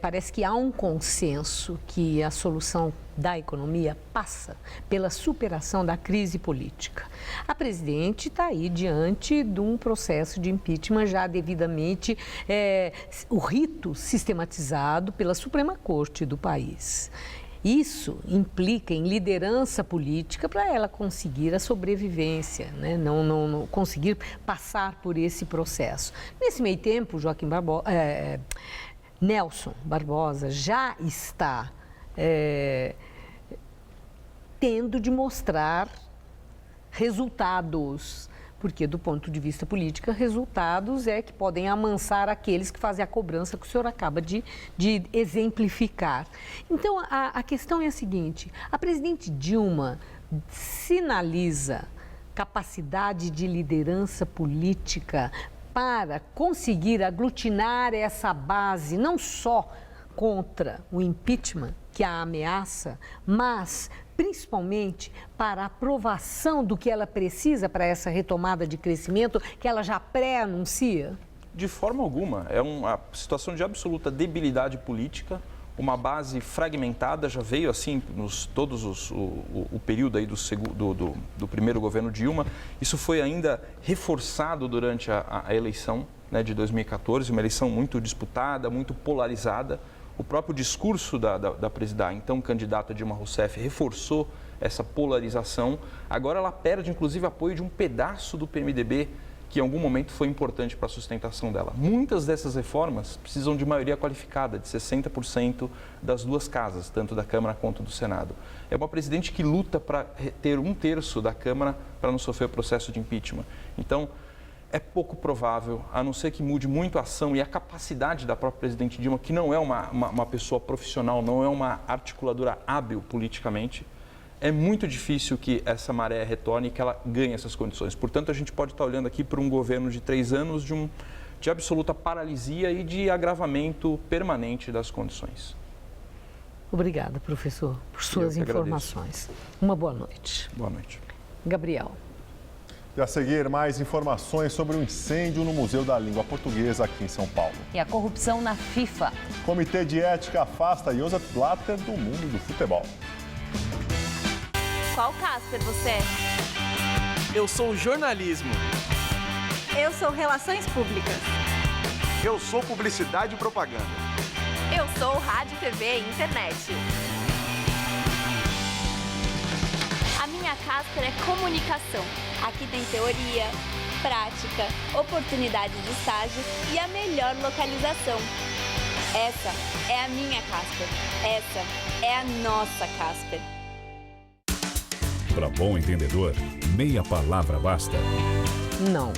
Parece que há um consenso que a solução da economia passa pela superação da crise política. A presidente está aí diante de um processo de impeachment já devidamente, o rito sistematizado pela Suprema Corte do país. Isso implica em liderança política para ela conseguir a sobrevivência, né? Não conseguir passar por esse processo. Nesse meio tempo, Nelson Barbosa já está tendo de mostrar resultados, porque do ponto de vista político, resultados que podem amansar aqueles que fazem a cobrança que o senhor acaba de exemplificar. Então, a questão é a seguinte, a presidente Dilma sinaliza capacidade de liderança política para conseguir aglutinar essa base, não só contra o impeachment, que a ameaça, mas principalmente para a aprovação do que ela precisa para essa retomada de crescimento que ela já pré-anuncia? De forma alguma. É uma situação de absoluta debilidade política, uma base fragmentada, já veio assim o período aí do primeiro governo Dilma. Isso foi ainda reforçado durante a eleição, né, de 2014, uma eleição muito disputada, muito polarizada. O próprio discurso da então candidata Dilma Rousseff reforçou essa polarização. Agora ela perde, inclusive, apoio de um pedaço do PMDB, que em algum momento foi importante para a sustentação dela. Muitas dessas reformas precisam de maioria qualificada, de 60% das duas casas, tanto da Câmara quanto do Senado. É uma presidente que luta para ter 1/3 da Câmara para não sofrer o processo de impeachment. Então, é pouco provável, a não ser que mude muito a ação e a capacidade da própria presidente Dilma, que não é uma pessoa profissional, não é uma articuladora hábil politicamente, é muito difícil que essa maré retorne e que ela ganhe essas condições. Portanto, a gente pode estar olhando aqui para um governo de 3 anos de absoluta paralisia e de agravamento permanente das condições. Obrigada, professor, por suas informações. Uma boa noite. Boa noite. Gabriel. E a seguir, mais informações sobre o incêndio no Museu da Língua Portuguesa aqui em São Paulo. E a corrupção na FIFA. Comitê de Ética afasta Josef Blatter do mundo do futebol. Qual Casper você é? Eu sou jornalismo. Eu sou relações públicas. Eu sou publicidade e propaganda. Eu sou rádio, TV e internet. A minha Casper é comunicação. Aqui tem teoria, prática, oportunidades de estágio e a melhor localização. Essa é a minha Casper. Essa é a nossa Casper. Para bom entendedor, meia palavra basta. Não.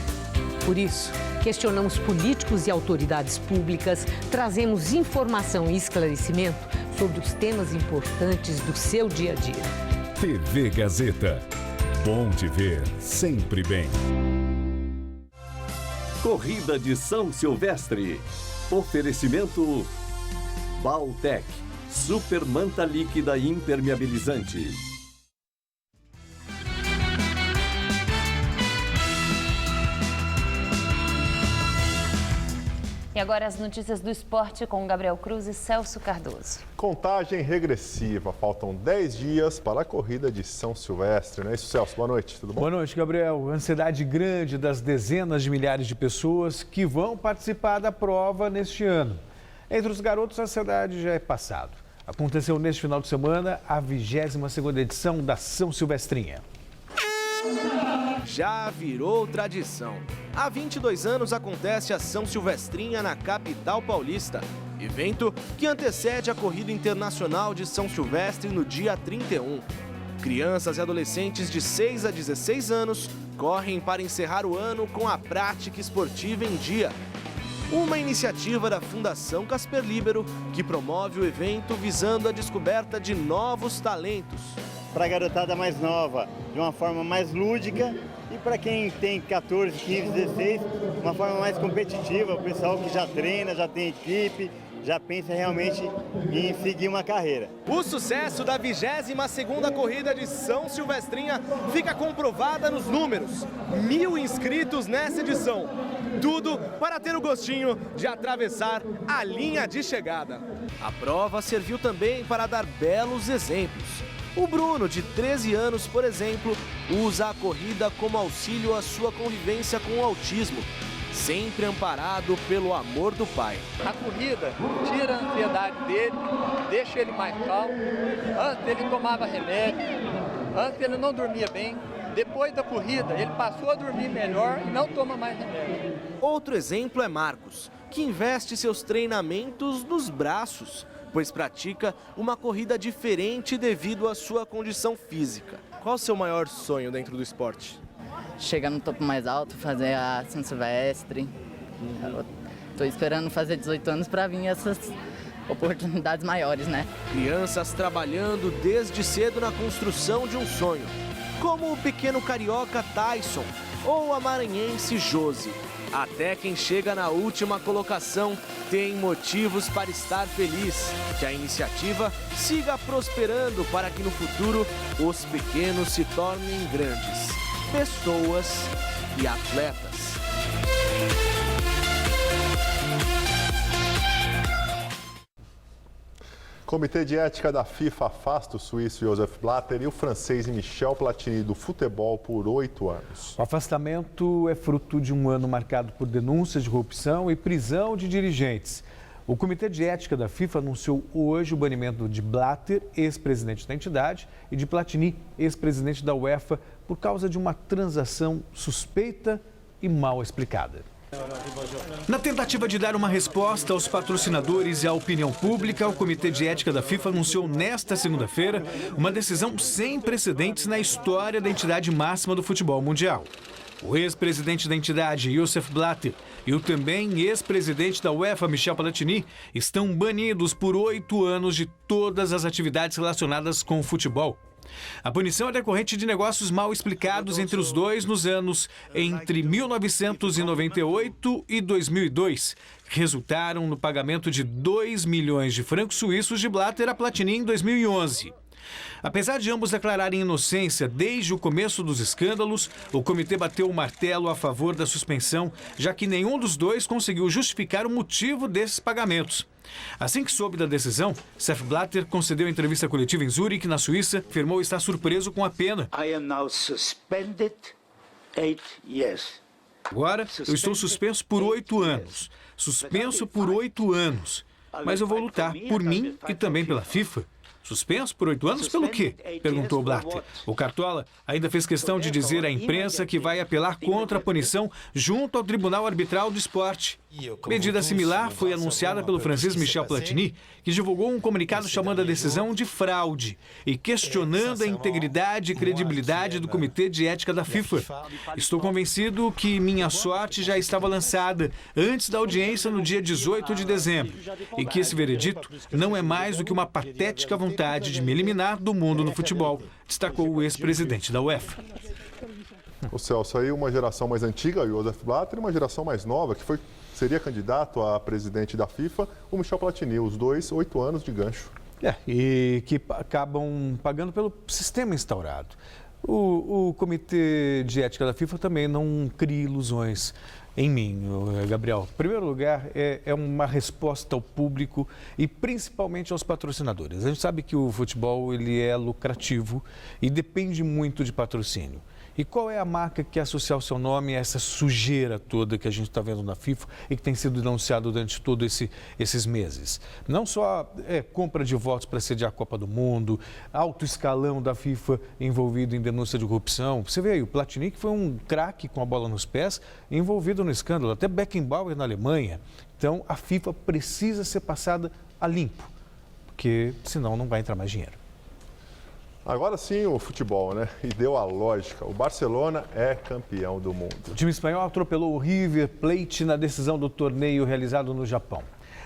Por isso, questionamos políticos e autoridades públicas, trazemos informação e esclarecimento sobre os temas importantes do seu dia a dia. TV Gazeta. Bom te ver, sempre bem. Corrida de São Silvestre. Oferecimento Baltec. Super manta líquida impermeabilizante. E agora as notícias do esporte com Gabriel Cruz e Celso Cardoso. Contagem regressiva. Faltam 10 dias para a corrida de São Silvestre. Não é isso, Celso? Boa noite, tudo bom? Boa noite, Gabriel. Ansiedade grande das dezenas de milhares de pessoas que vão participar da prova neste ano. Entre os garotos, a ansiedade já é passado. Aconteceu neste final de semana a 22ª edição da São Silvestrinha. Já virou tradição. Há 22 anos acontece a São Silvestrinha na capital paulista. Evento que antecede a Corrida Internacional de São Silvestre no dia 31. Crianças e adolescentes de 6 a 16 anos correm para encerrar o ano com a prática esportiva em dia. Uma iniciativa da Fundação Casper Líbero que promove o evento visando a descoberta de novos talentos. Para a garotada mais nova, de uma forma mais lúdica, e para quem tem 14, 15, 16, uma forma mais competitiva, o pessoal que já treina, já tem equipe, já pensa realmente em seguir uma carreira. O sucesso da 22ª Corrida de São Silvestrinha fica comprovada nos números. 1.000 inscritos nessa edição. Tudo para ter o gostinho de atravessar a linha de chegada. A prova serviu também para dar belos exemplos. O Bruno, de 13 anos, por exemplo, usa a corrida como auxílio à sua convivência com o autismo, sempre amparado pelo amor do pai. A corrida tira a ansiedade dele, deixa ele mais calmo. Antes ele tomava remédio, antes ele não dormia bem. Depois da corrida, ele passou a dormir melhor e não toma mais remédio. Outro exemplo é Marcos, que investe seus treinamentos nos braços, pois pratica uma corrida diferente devido à sua condição física. Qual o seu maior sonho dentro do esporte? Chegar no topo mais alto, fazer a São Silvestre. Estou esperando fazer 18 anos para vir essas oportunidades maiores, né? Crianças trabalhando desde cedo na construção de um sonho, como o pequeno carioca Tyson ou a maranhense Josi. Até quem chega na última colocação tem motivos para estar feliz. Que a iniciativa siga prosperando para que no futuro os pequenos se tornem grandes pessoas e atletas. Comitê de Ética da FIFA afasta o suíço Josef Blatter e o francês Michel Platini do futebol por 8 anos. O afastamento é fruto de um ano marcado por denúncias de corrupção e prisão de dirigentes. O Comitê de Ética da FIFA anunciou hoje o banimento de Blatter, ex-presidente da entidade, e de Platini, ex-presidente da UEFA, por causa de uma transação suspeita e mal explicada. Na tentativa de dar uma resposta aos patrocinadores e à opinião pública, o Comitê de Ética da FIFA anunciou nesta segunda-feira uma decisão sem precedentes na história da entidade máxima do futebol mundial. O ex-presidente da entidade, Joseph Blatter, e o também ex-presidente da UEFA, Michel Platini, estão banidos por 8 anos de todas as atividades relacionadas com o futebol. A punição é decorrente de negócios mal explicados entre os dois nos anos entre 1998 e 2002, que resultaram no pagamento de 2 milhões de francos suíços de Blatter a Platini em 2011. Apesar de ambos declararem inocência desde o começo dos escândalos, o comitê bateu o martelo a favor da suspensão, já que nenhum dos dois conseguiu justificar o motivo desses pagamentos. Assim que soube da decisão, Sepp Blatter concedeu entrevista coletiva em Zurique, na Suíça, afirmou estar surpreso com a pena. Agora, eu estou suspenso por 8 anos. Suspenso por 8 anos. Mas eu vou lutar por mim e também pela FIFA. Suspenso por 8 anos pelo quê? Perguntou Blatter. O Cartola ainda fez questão de dizer à imprensa que vai apelar contra a punição junto ao Tribunal Arbitral do Esporte. Medida similar foi anunciada pelo francês Michel Platini, que divulgou um comunicado chamando a decisão de fraude e questionando a integridade e credibilidade do Comitê de Ética da FIFA. Estou convencido que minha sorte já estava lançada antes da audiência no dia 18 de dezembro e que esse veredito não é mais do que uma patética vontade de me eliminar do mundo no futebol, destacou o ex-presidente da UEFA. O Celso, aí uma geração mais antiga, Joseph Blatter, e uma geração mais nova, que seria candidato a presidente da FIFA, o Michel Platini, os dois, 8 anos de gancho. E que acabam pagando pelo sistema instaurado. O Comitê de Ética da FIFA também não cria ilusões em mim, Gabriel. Em primeiro lugar, é uma resposta ao público e principalmente aos patrocinadores. A gente sabe que o futebol ele é lucrativo e depende muito de patrocínio. E qual é a marca que associa o seu nome a essa sujeira toda que a gente está vendo na FIFA e que tem sido denunciado durante todos esses meses? Não só compra de votos para sediar a Copa do Mundo, alto escalão da FIFA envolvido em denúncia de corrupção. Você vê aí, o Platini, que foi um craque com a bola nos pés, envolvido no escândalo, até Beckenbauer na Alemanha. Então, a FIFA precisa ser passada a limpo, porque senão não vai entrar mais dinheiro. Agora sim o futebol, né? E deu a lógica. O Barcelona é campeão do mundo. O time espanhol atropelou o River Plate na decisão do torneio realizado no Japão.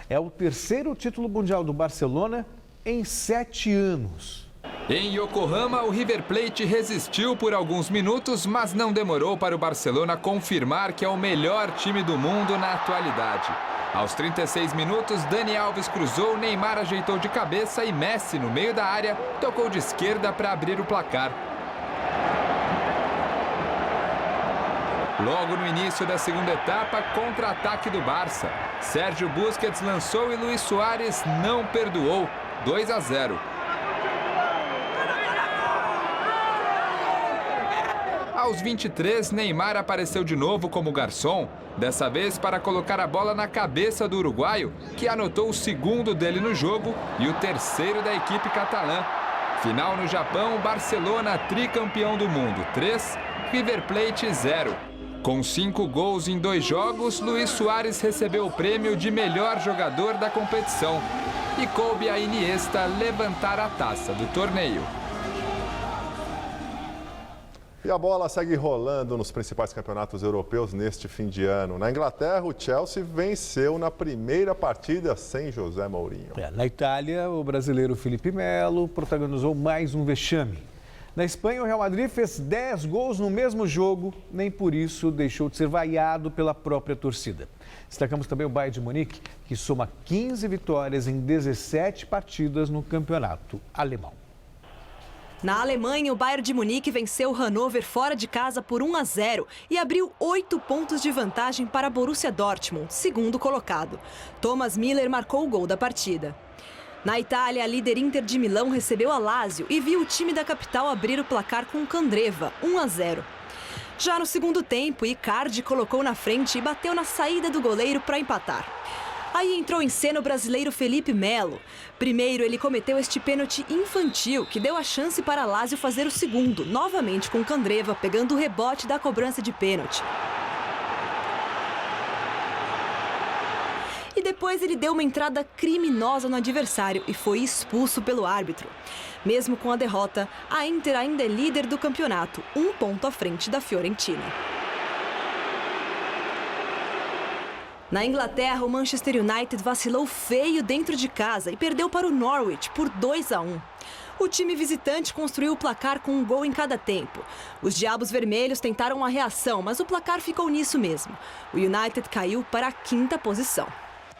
É o 3º título mundial do Barcelona em 7 anos. Em Yokohama, o River Plate resistiu por alguns minutos, mas não demorou para o Barcelona confirmar que é o melhor time do mundo na atualidade. Aos 36 minutos, Dani Alves cruzou, Neymar ajeitou de cabeça e Messi, no meio da área, tocou de esquerda para abrir o placar. Logo no início da segunda etapa, contra-ataque do Barça. Sérgio Busquets lançou e Luis Suárez não perdoou. 2-0. Aos 23, Neymar apareceu de novo como garçom, dessa vez para colocar a bola na cabeça do uruguaio, que anotou o 2º dele no jogo e o 3º da equipe catalã. Final no Japão, Barcelona tricampeão do mundo 3, River Plate 0. Com 5 gols em 2 jogos, Luis Suárez recebeu o prêmio de melhor jogador da competição e coube a Iniesta levantar a taça do torneio. E a bola segue rolando nos principais campeonatos europeus neste fim de ano. Na Inglaterra, o Chelsea venceu na primeira partida sem José Mourinho. Na Itália, o brasileiro Felipe Melo protagonizou mais um vexame. Na Espanha, o Real Madrid fez 10 gols no mesmo jogo, nem por isso deixou de ser vaiado pela própria torcida. Destacamos também o Bayern de Munique, que soma 15 vitórias em 17 partidas no campeonato alemão. Na Alemanha, o Bayern de Munique venceu o Hannover fora de casa por 1-0 e abriu 8 pontos de vantagem para Borussia Dortmund, 2º colocado. Thomas Müller marcou o gol da partida. Na Itália, a líder Inter de Milão recebeu a Lazio e viu o time da capital abrir o placar com o Candreva, 1-0. Já no segundo tempo, Icardi colocou na frente e bateu na saída do goleiro para empatar. Aí entrou em cena o brasileiro Felipe Melo. Primeiro, ele cometeu este pênalti infantil, que deu a chance para Lazio fazer o 2º, novamente com Candreva, pegando o rebote da cobrança de pênalti. E depois ele deu uma entrada criminosa no adversário e foi expulso pelo árbitro. Mesmo com a derrota, a Inter ainda é líder do campeonato, 1 ponto à frente da Fiorentina. Na Inglaterra, o Manchester United vacilou feio dentro de casa e perdeu para o Norwich por 2-1. O time visitante construiu o placar com um gol em cada tempo. Os Diabos Vermelhos tentaram uma reação, mas o placar ficou nisso mesmo. O United caiu para a 5ª posição.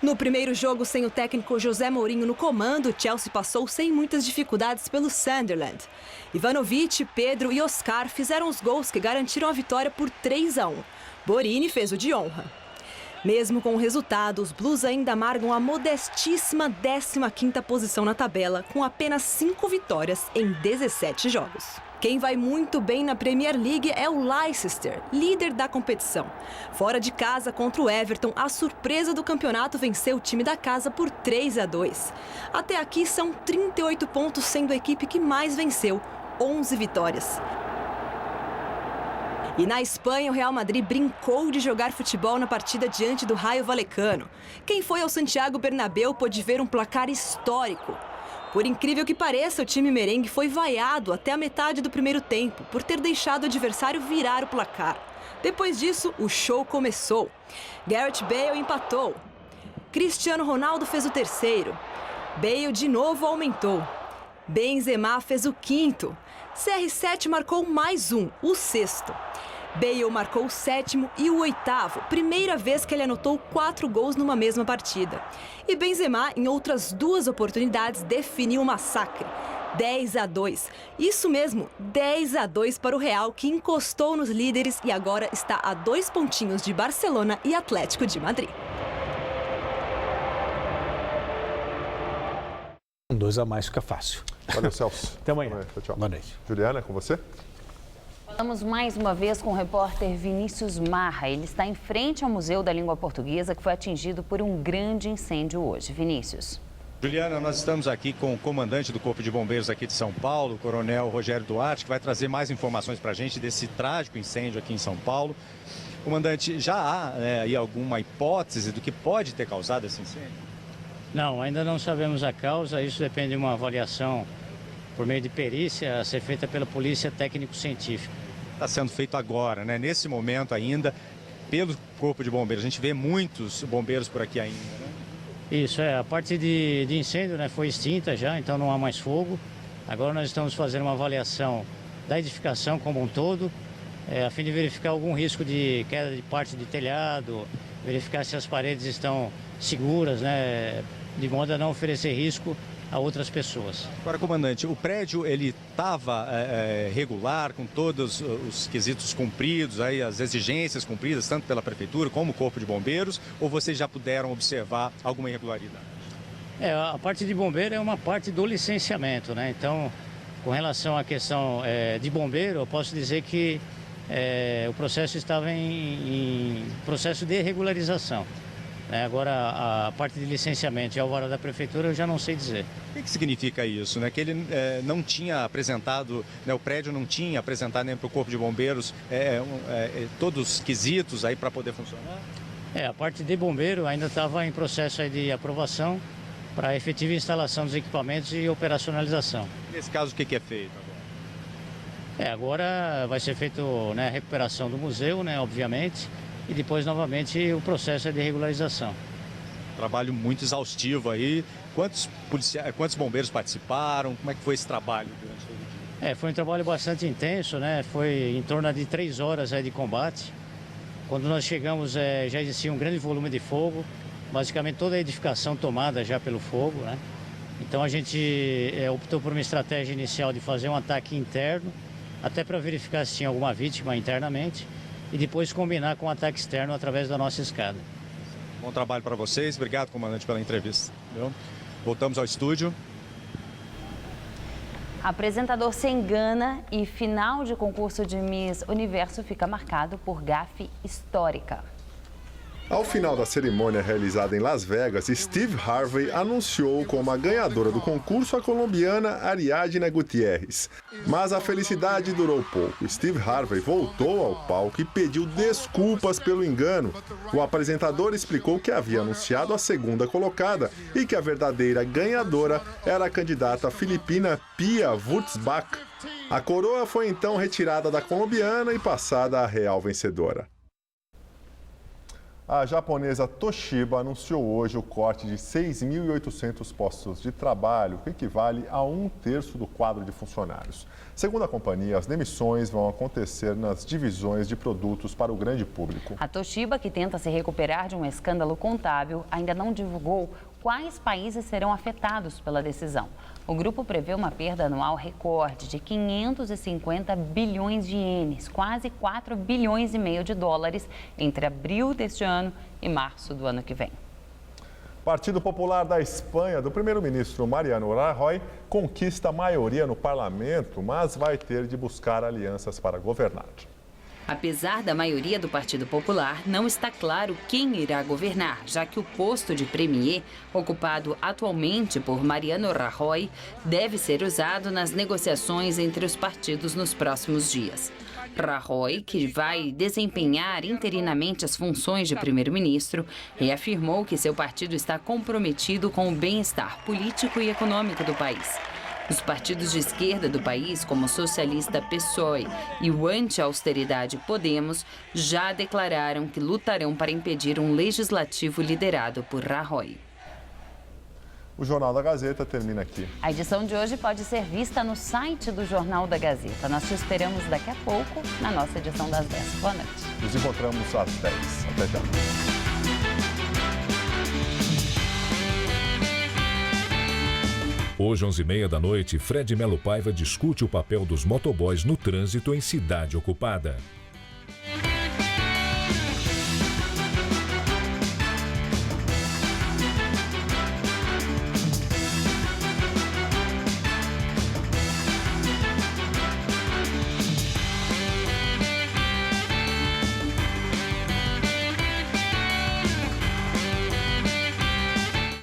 No primeiro jogo, sem o técnico José Mourinho no comando, o Chelsea passou sem muitas dificuldades pelo Sunderland. Ivanovic, Pedro e Oscar fizeram os gols que garantiram a vitória por 3-1. Borini fez o de honra. Mesmo com o resultado, os Blues ainda amargam a modestíssima 15ª posição na tabela, com apenas 5 vitórias em 17 jogos. Quem vai muito bem na Premier League é o Leicester, líder da competição. Fora de casa contra o Everton, a surpresa do campeonato venceu o time da casa por 3-2. Até aqui são 38 pontos, sendo a equipe que mais venceu, 11 vitórias. E na Espanha, o Real Madrid brincou de jogar futebol na partida diante do Rayo Vallecano. Quem foi ao Santiago Bernabéu pôde ver um placar histórico. Por incrível que pareça, o time merengue foi vaiado até a metade do primeiro tempo por ter deixado o adversário virar o placar. Depois disso, o show começou. Gareth Bale empatou. Cristiano Ronaldo fez o terceiro. Bale de novo aumentou. Benzema fez o 5º. CR7 marcou mais um, o 6º. Bale marcou o 7º e o 8º, primeira vez que ele anotou 4 gols numa mesma partida. E Benzema, em outras 2 oportunidades, definiu o massacre. 10-2. Isso mesmo, 10-2 para o Real, que encostou nos líderes e agora está a 2 pontinhos de Barcelona e Atlético de Madrid. 2 a mais fica fácil. Valeu, Celso. Até amanhã. Tchau. Boa noite. Juliana, com você? Falamos mais uma vez com o repórter Vinícius Marra. Ele está em frente ao Museu da Língua Portuguesa, que foi atingido por um grande incêndio hoje. Vinícius. Juliana, nós estamos aqui com o comandante do Corpo de Bombeiros aqui de São Paulo, o Coronel Rogério Duarte, que vai trazer mais informações para a gente desse trágico incêndio aqui em São Paulo. Comandante, já há aí alguma hipótese do que pode ter causado esse incêndio? Não, ainda não sabemos a causa. Isso depende de uma avaliação por meio de perícia a ser feita pela Polícia Técnico-Científica. Está sendo feito agora, né? Nesse momento ainda, pelo Corpo de Bombeiros. A gente vê muitos bombeiros por aqui ainda, né? Isso, a parte de incêndio, né, foi extinta já, então não há mais fogo. Agora nós estamos fazendo uma avaliação da edificação como um todo, a fim de verificar algum risco de queda de parte de telhado, verificar se as paredes estão seguras, né, de modo a não oferecer risco a outras pessoas. Agora, comandante, o prédio ele estava regular, com todos os quesitos cumpridos, aí, as exigências cumpridas, tanto pela Prefeitura como o Corpo de Bombeiros, ou vocês já puderam observar alguma irregularidade? A parte de bombeiro é uma parte do licenciamento, né? Então, com relação à questão de bombeiro, eu posso dizer que o processo estava em processo de regularização. Agora, a parte de licenciamento e alvará da Prefeitura, eu já não sei dizer. O que significa isso? Né? Que ele não tinha apresentado, né, o prédio não tinha apresentado nem para o Corpo de Bombeiros todos os quesitos aí para poder funcionar? A parte de bombeiro ainda estava em processo aí de aprovação para a efetiva instalação dos equipamentos e operacionalização. Nesse caso, o que é feito agora? Agora vai ser feito, né, a recuperação do museu, né, obviamente, e depois, novamente, o processo de regularização. Trabalho muito exaustivo aí. Quantos bombeiros participaram? Como é que foi esse trabalho durante todo o dia? Foi um trabalho bastante intenso, né? Foi em torno de 3 horas de combate. Quando nós chegamos, já existia um grande volume de fogo, basicamente toda a edificação tomada já pelo fogo, né? Então a gente optou por uma estratégia inicial de fazer um ataque interno, até para verificar se tinha alguma vítima internamente, e depois combinar com o ataque externo através da nossa escada. Bom trabalho para vocês. Obrigado, comandante, pela entrevista. Voltamos ao estúdio. Apresentador se engana e final de concurso de Miss Universo fica marcado por gafe histórica. Ao final da cerimônia realizada em Las Vegas, Steve Harvey anunciou como a ganhadora do concurso a colombiana Ariadna Gutierrez. Mas a felicidade durou pouco. Steve Harvey voltou ao palco e pediu desculpas pelo engano. O apresentador explicou que havia anunciado a segunda colocada e que a verdadeira ganhadora era a candidata filipina Pia Wurtzbach. A coroa foi então retirada da colombiana e passada à real vencedora. A japonesa Toshiba anunciou hoje o corte de 6.800 postos de trabalho, que equivale a 1/3 do quadro de funcionários. Segundo a companhia, as demissões vão acontecer nas divisões de produtos para o grande público. A Toshiba, que tenta se recuperar de um escândalo contábil, ainda não divulgou quais países serão afetados pela decisão. O grupo prevê uma perda anual recorde de 550 bilhões de ienes, quase 4 bilhões e meio de dólares, entre abril deste ano e março do ano que vem. Partido Popular da Espanha, do primeiro-ministro Mariano Rajoy, conquista a maioria no parlamento, mas vai ter de buscar alianças para governar. Apesar da maioria do Partido Popular, não está claro quem irá governar, já que o posto de premier, ocupado atualmente por Mariano Rajoy, deve ser usado nas negociações entre os partidos nos próximos dias. Rajoy, que vai desempenhar interinamente as funções de primeiro-ministro, reafirmou que seu partido está comprometido com o bem-estar político e econômico do país. Os partidos de esquerda do país, como o socialista PSOE e o anti-austeridade Podemos, já declararam que lutarão para impedir um legislativo liderado por Rajoy. O Jornal da Gazeta termina aqui. A edição de hoje pode ser vista no site do Jornal da Gazeta. Nós te esperamos daqui a pouco na nossa edição das 10. Boa noite. Nos encontramos às 10. Até já. Hoje, 11h30 da noite, Fred Melo Paiva discute o papel dos motoboys no trânsito em cidade ocupada.